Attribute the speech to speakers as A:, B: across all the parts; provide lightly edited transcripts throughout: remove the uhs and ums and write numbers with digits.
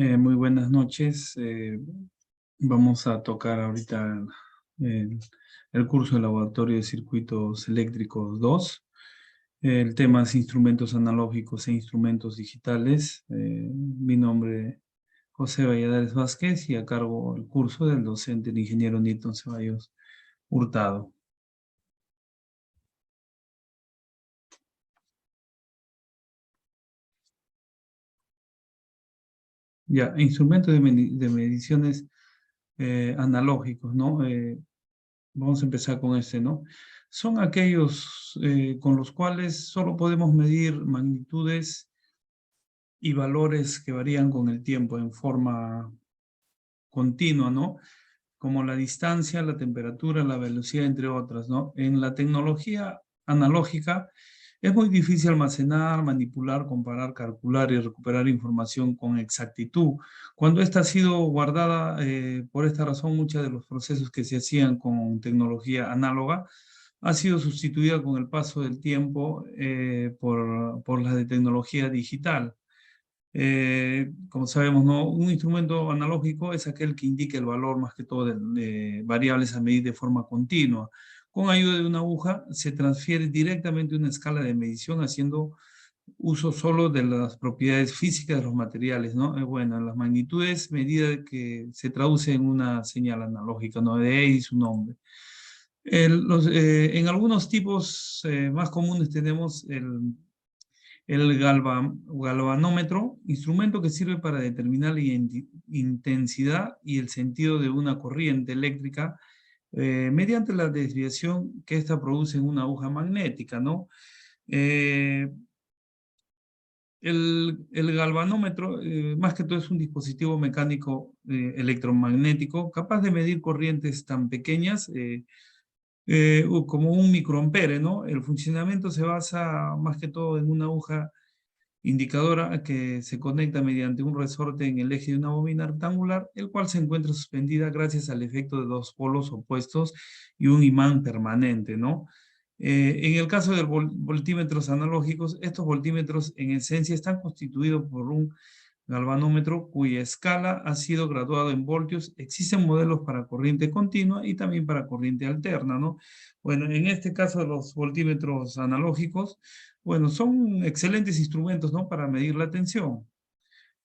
A: Muy buenas noches. Vamos a tocar ahorita el, el curso de laboratorio de circuitos eléctricos 2. El tema es instrumentos analógicos e instrumentos digitales. Mi nombre es José Valladares Vázquez y a cargo del curso del docente, el ingeniero Nilton Ceballos Hurtado. Ya, instrumentos de mediciones analógicos, ¿no? Vamos a empezar con este, ¿no? Son aquellos con los cuales solo podemos medir magnitudes y valores que varían con el tiempo en forma continua, ¿no? Como la distancia, la temperatura, la velocidad, entre otras, ¿no? En la tecnología analógica es muy difícil almacenar, manipular, comparar, calcular y recuperar información con exactitud. Cuando esta ha sido guardada, por esta razón, muchos de los procesos que se hacían con tecnología análoga ha sido sustituida con el paso del tiempo por la de tecnología digital. Como sabemos, ¿no? Un instrumento analógico es aquel que indica el valor más que todo de variables a medir de forma continua. Con ayuda de una aguja se transfiere directamente una escala de medición haciendo uso solo de las propiedades físicas de los materiales, ¿no? Bueno, las magnitudes, medida que se traduce en una señal analógica, ¿no? De ahí su nombre. En algunos tipos más comunes tenemos el galvanómetro, instrumento que sirve para determinar la intensidad y el sentido de una corriente eléctrica mediante la desviación que ésta produce en una aguja magnética, ¿no? Eh, el galvanómetro, más que todo, es un dispositivo mecánico electromagnético capaz de medir corrientes tan pequeñas como un microampere, ¿no? El funcionamiento se basa más que todo en una aguja indicadora que se conecta mediante un resorte en el eje de una bobina rectangular, el cual se encuentra suspendida gracias al efecto de dos polos opuestos y un imán permanente, ¿no? En el caso de voltímetros analógicos, estos voltímetros en esencia están constituidos por un galvanómetro cuya escala ha sido graduada en voltios. Existen modelos para corriente continua y también para corriente alterna, ¿no? Bueno, en este caso de los voltímetros analógicos, bueno, son excelentes instrumentos, ¿no? Para medir la tensión,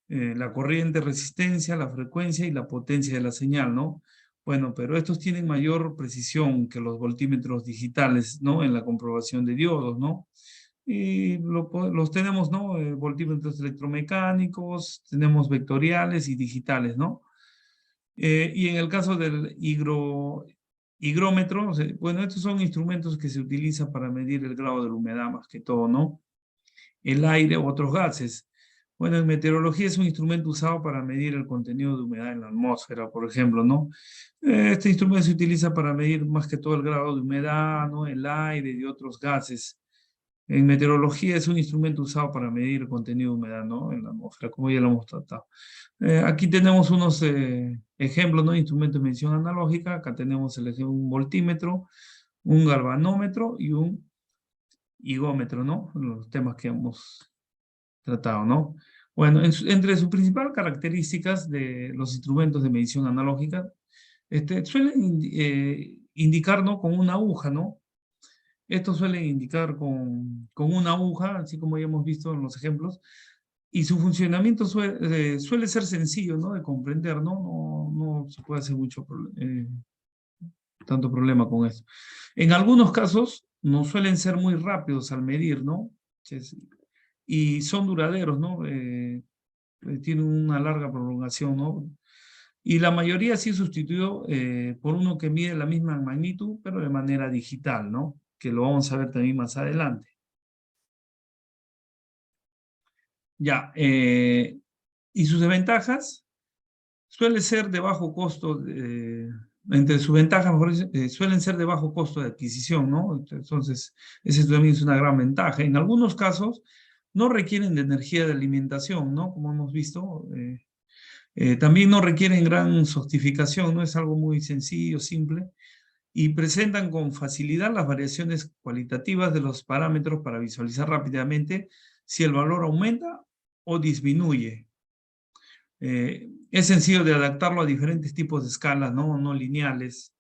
A: la corriente, resistencia, la frecuencia y la potencia de la señal, ¿no? Bueno, pero estos tienen mayor precisión que los voltímetros digitales, ¿no? En la comprobación de diodos, ¿no? Y los tenemos, ¿no? Voltímetros electromecánicos, tenemos vectoriales y digitales, ¿no? Y en el caso del higrómetro, o sea, bueno, estos son instrumentos que se utilizan para medir el grado de la humedad más que todo, ¿no? El aire u otros gases. Bueno, en meteorología es un instrumento usado para medir el contenido de humedad en la atmósfera, por ejemplo, ¿no? Este instrumento se utiliza para medir más que todo el grado de humedad, ¿no? El aire y otros gases. En meteorología es un instrumento usado para medir el contenido de humedad, ¿no? En la atmósfera, como ya lo hemos tratado. Aquí tenemos unos ejemplos, ¿no? Instrumentos de medición analógica. Acá tenemos el ejemplo, un voltímetro, un galvanómetro y un higómetro, ¿no? Los temas que hemos tratado, ¿no? Bueno, entre sus principales características de los instrumentos de medición analógica, suelen indicar, ¿no? Con una aguja, ¿no? Estos suelen indicar con una aguja, así como ya hemos visto en los ejemplos, y su funcionamiento suele ser sencillo, ¿no? De comprender, ¿no? No se puede hacer tanto problema con eso. En algunos casos no suelen ser muy rápidos al medir, ¿no? Y son duraderos, ¿no? Tienen una larga prolongación, ¿no? Y la mayoría ha sido sustituido por uno que mide la misma magnitud, pero de manera digital, ¿no? Que lo vamos a ver también más adelante. Ya, y sus desventajas suele ser de bajo costo, entre sus ventajas, mejor dicho, suelen ser de bajo costo de adquisición, ¿no? Entonces, ese también es una gran ventaja. En algunos casos, no requieren de energía de alimentación, ¿no? Como hemos visto, también no requieren gran sofisticación, ¿no? Es algo muy sencillo, simple, y presentan con facilidad las variaciones cualitativas de los parámetros para visualizar rápidamente si el valor aumenta o disminuye. Es sencillo de adaptarlo a diferentes tipos de escalas, ¿no? No lineales.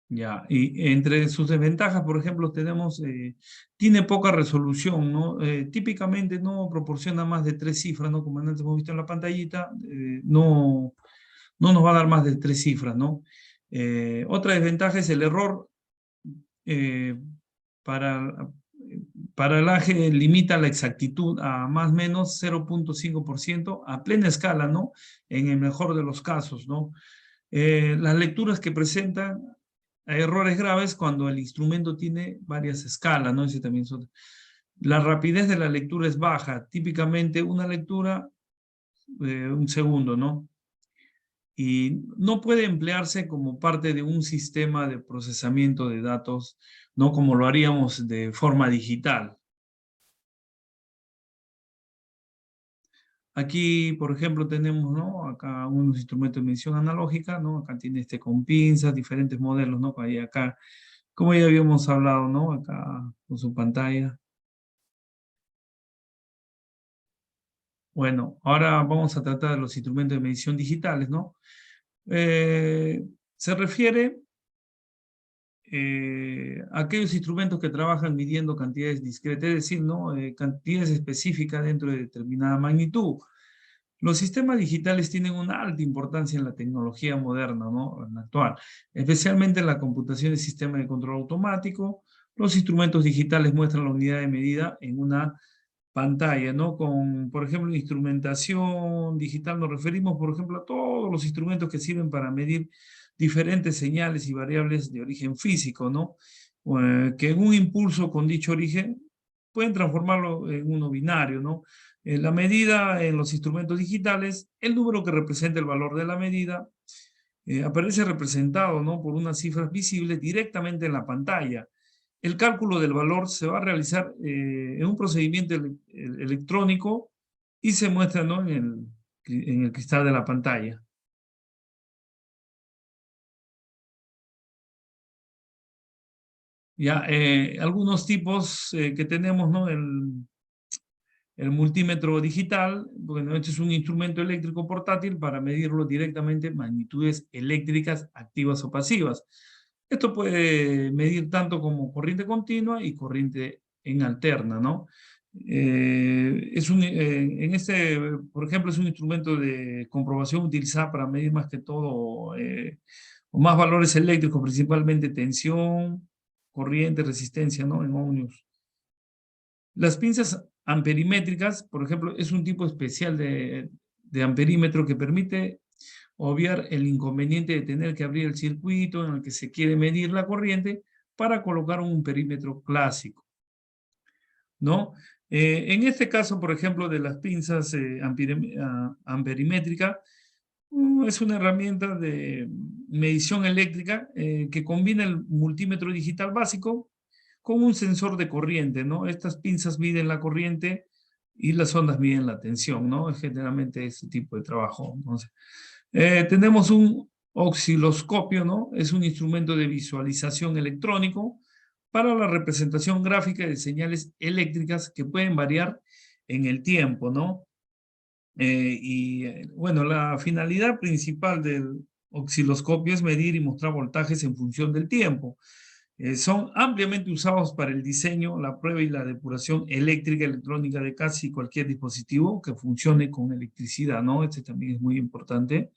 A: Ya, y entre sus desventajas, por ejemplo, tenemos, tiene poca resolución, ¿no? Típicamente no proporciona más de 3 cifras, ¿no? Como antes hemos visto en la pantallita, no nos va a dar más de 3 cifras, ¿no? Otra desventaja es el error. eh, para, para el AGE limita la exactitud a más o menos 0,5% a plena escala, ¿no? En el mejor de los casos, ¿no? Las lecturas que presentan errores graves cuando el instrumento tiene varias escalas, ¿no? Ese también la rapidez de la lectura es baja, típicamente una lectura, un segundo, ¿no? Y no puede emplearse como parte de un sistema de procesamiento de datos, no como lo haríamos de forma digital. Aquí, por ejemplo, tenemos, ¿no? Acá unos instrumentos de medición analógica, ¿no? Acá tiene este con pinzas, diferentes modelos, ¿no? Ahí acá, como ya habíamos hablado, ¿no? Acá con su pantalla. Bueno, ahora vamos a tratar de los instrumentos de medición digitales, ¿no? Se refiere aquellos instrumentos que trabajan midiendo cantidades discretas, es decir, ¿no? Cantidades específicas dentro de determinada magnitud. Los sistemas digitales tienen una alta importancia en la tecnología moderna, ¿no? En la actual, especialmente en la computación del sistema de control automático. Los instrumentos digitales muestran la unidad de medida en una pantalla, ¿no? Con, por ejemplo, instrumentación digital nos referimos, por ejemplo, a todos los instrumentos que sirven para medir diferentes señales y variables de origen físico, ¿no? Que en un impulso con dicho origen pueden transformarlo en uno binario, ¿no? La medida en los instrumentos digitales, el número que representa el valor de la medida, aparece representado, ¿no? Por unas cifras visibles directamente en la pantalla. El cálculo del valor se va a realizar en un procedimiento electrónico y se muestra, ¿no? En el cristal de la pantalla. Ya, algunos tipos que tenemos, ¿no? El multímetro digital, bueno, este es un instrumento eléctrico portátil para medirlo directamente magnitudes eléctricas activas o pasivas. Esto puede medir tanto como corriente continua y corriente en alterna, ¿no? En este, por ejemplo, es un instrumento de comprobación utilizado para medir más que todo o más valores eléctricos, principalmente tensión, corriente, resistencia, ¿no? En ohmios. Las pinzas amperimétricas, por ejemplo, es un tipo especial de amperímetro que permite obviar el inconveniente de tener que abrir el circuito en el que se quiere medir la corriente para colocar un perímetro clásico, ¿no? En este caso, por ejemplo, de las pinzas amperimétricas, es una herramienta de medición eléctrica que combina el multímetro digital básico con un sensor de corriente, ¿no? Estas pinzas miden la corriente y las ondas miden la tensión, ¿no? Es generalmente este tipo de trabajo. Entonces, tenemos un osciloscopio, ¿no? Es un instrumento de visualización electrónico para la representación gráfica de señales eléctricas que pueden variar en el tiempo, ¿no? Bueno, la finalidad principal del osciloscopio es medir y mostrar voltajes en función del tiempo. Son ampliamente usados para el diseño, la prueba y la depuración eléctrica electrónica de casi cualquier dispositivo que funcione con electricidad, ¿no? Este también es muy importante.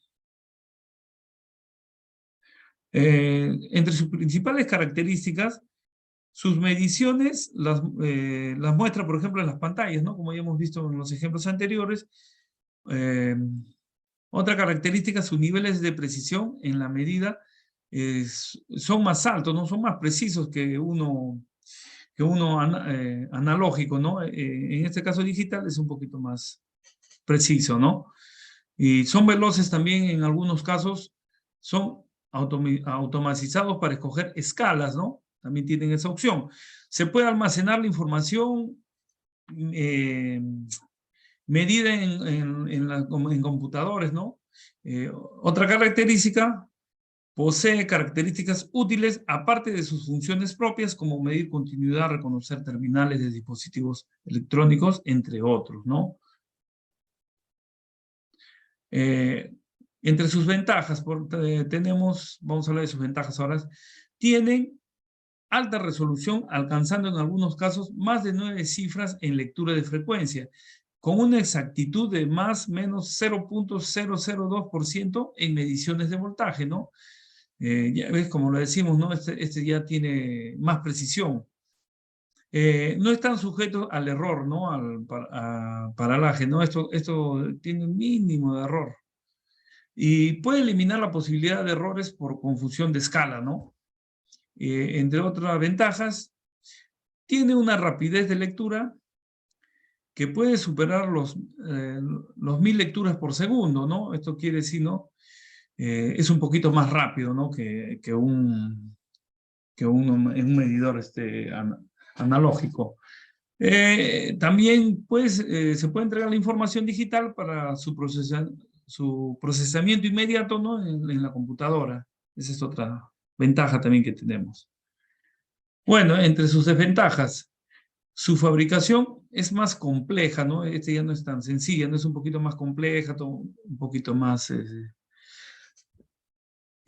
A: Entre sus principales características, sus mediciones las muestra, por ejemplo, en las pantallas, ¿no? Como ya hemos visto en los ejemplos anteriores. Eh, Otra característica, sus niveles de precisión en la medida son más altos, ¿no? Son más precisos que uno analógico, ¿no? En este caso digital es un poquito más preciso, ¿no? Y son veloces también en algunos casos, son automatizados para escoger escalas, ¿no? También tienen esa opción. Se puede almacenar la información eh, medida en computadores, ¿no? Otra característica Posee características útiles aparte de sus funciones propias como medir continuidad, reconocer terminales de dispositivos electrónicos, entre otros, ¿no? Entre sus ventajas, tenemos, vamos a hablar de sus ventajas ahora, tienen alta resolución, alcanzando en algunos casos más de 9 cifras en lectura de frecuencia, con una exactitud de más o menos 0.002% en mediciones de voltaje, ¿no? Ya ves, como lo decimos, ¿no? Este ya tiene más precisión. No están sujetos al error, ¿no? Al paralaje, ¿no? Esto tiene un mínimo de error. Y puede eliminar la posibilidad de errores por confusión de escala, ¿no? Entre otras ventajas, tiene una rapidez de lectura que puede superar los 1000 lecturas por segundo, ¿no? Esto quiere decir, ¿no? Es un poquito más rápido, ¿no? Que un medidor analógico. También pues, se puede entregar la información digital para su procesamiento inmediato, ¿no? En la computadora. Esa es otra ventaja también que tenemos. Bueno, entre sus desventajas, su fabricación es más compleja, ¿no? Este ya no es tan sencilla, no es un poquito más compleja, un poquito más...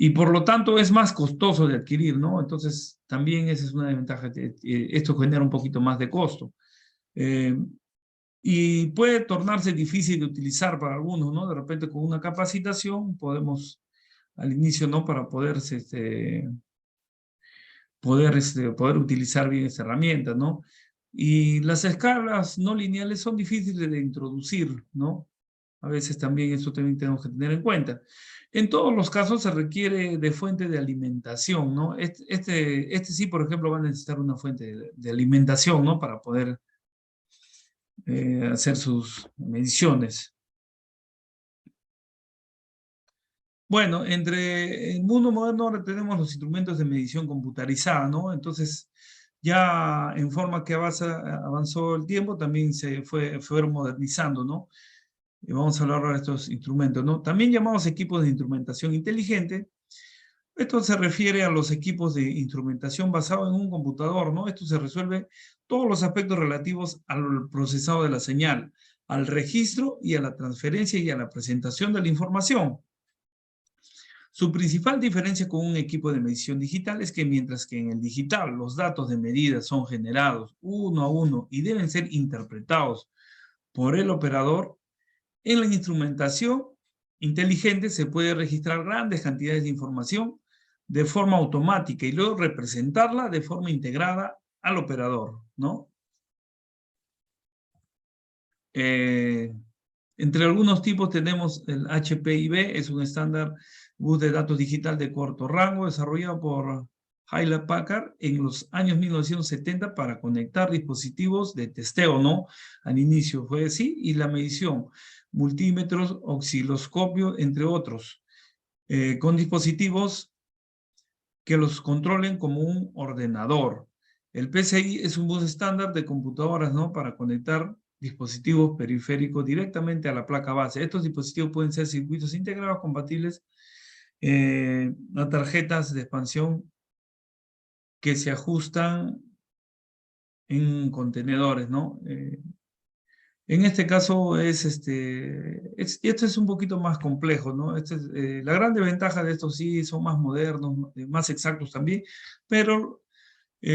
A: y por lo tanto es más costoso de adquirir, ¿no? Entonces, también esa es una desventaja. Esto genera un poquito más de costo. Y puede tornarse difícil de utilizar para algunos, ¿no? De repente con una capacitación podemos, al inicio, ¿no? Para poder utilizar bien esta herramienta, ¿no? Y las escalas no lineales son difíciles de introducir, ¿no? A veces también eso también tenemos que tener en cuenta. En todos los casos se requiere de fuente de alimentación, ¿no? Este sí, por ejemplo, va a necesitar una fuente de alimentación, ¿no? Para poder hacer sus mediciones. Bueno, entre el mundo moderno ahora tenemos los instrumentos de medición computarizada, ¿no? Entonces, ya en forma que avanzó el tiempo, también fueron modernizando, ¿no? Y vamos a hablar ahora de estos instrumentos, ¿no? También llamados equipos de instrumentación inteligente. Esto se refiere a los equipos de instrumentación basados en un computador, ¿no? Esto se resuelve todos los aspectos relativos al procesado de la señal, al registro y a la transferencia y a la presentación de la información. Su principal diferencia con un equipo de medición digital es que mientras que en el digital los datos de medida son generados uno a uno y deben ser interpretados por el operador, en la instrumentación inteligente se puede registrar grandes cantidades de información de forma automática y luego representarla de forma integrada al operador, ¿no? Entre algunos tipos tenemos el HPIB, es un estándar bus de datos digital de corto rango desarrollado por Hewlett Packard en los años 1970 para conectar dispositivos de testeo, ¿no? Al inicio fue así, y la medición, multímetros, osciloscopio, entre otros, con dispositivos que los controlen como un ordenador. El PCI es un bus estándar de computadoras, ¿no? Para conectar dispositivos periféricos directamente a la placa base. Estos dispositivos pueden ser circuitos integrados compatibles a tarjetas de expansión que se ajustan en contenedores, ¿no? En este caso esto es un poquito más complejo, ¿no? La gran desventaja de estos sí son más modernos, más exactos también, pero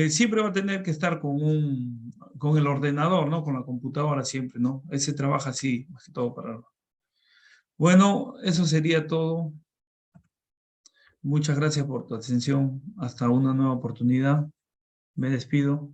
A: siempre va a tener que estar con el ordenador, ¿no? Con la computadora siempre, ¿no? Ese trabaja así, más que todo para... Bueno, eso sería todo. Muchas gracias por tu atención. Hasta una nueva oportunidad. Me despido.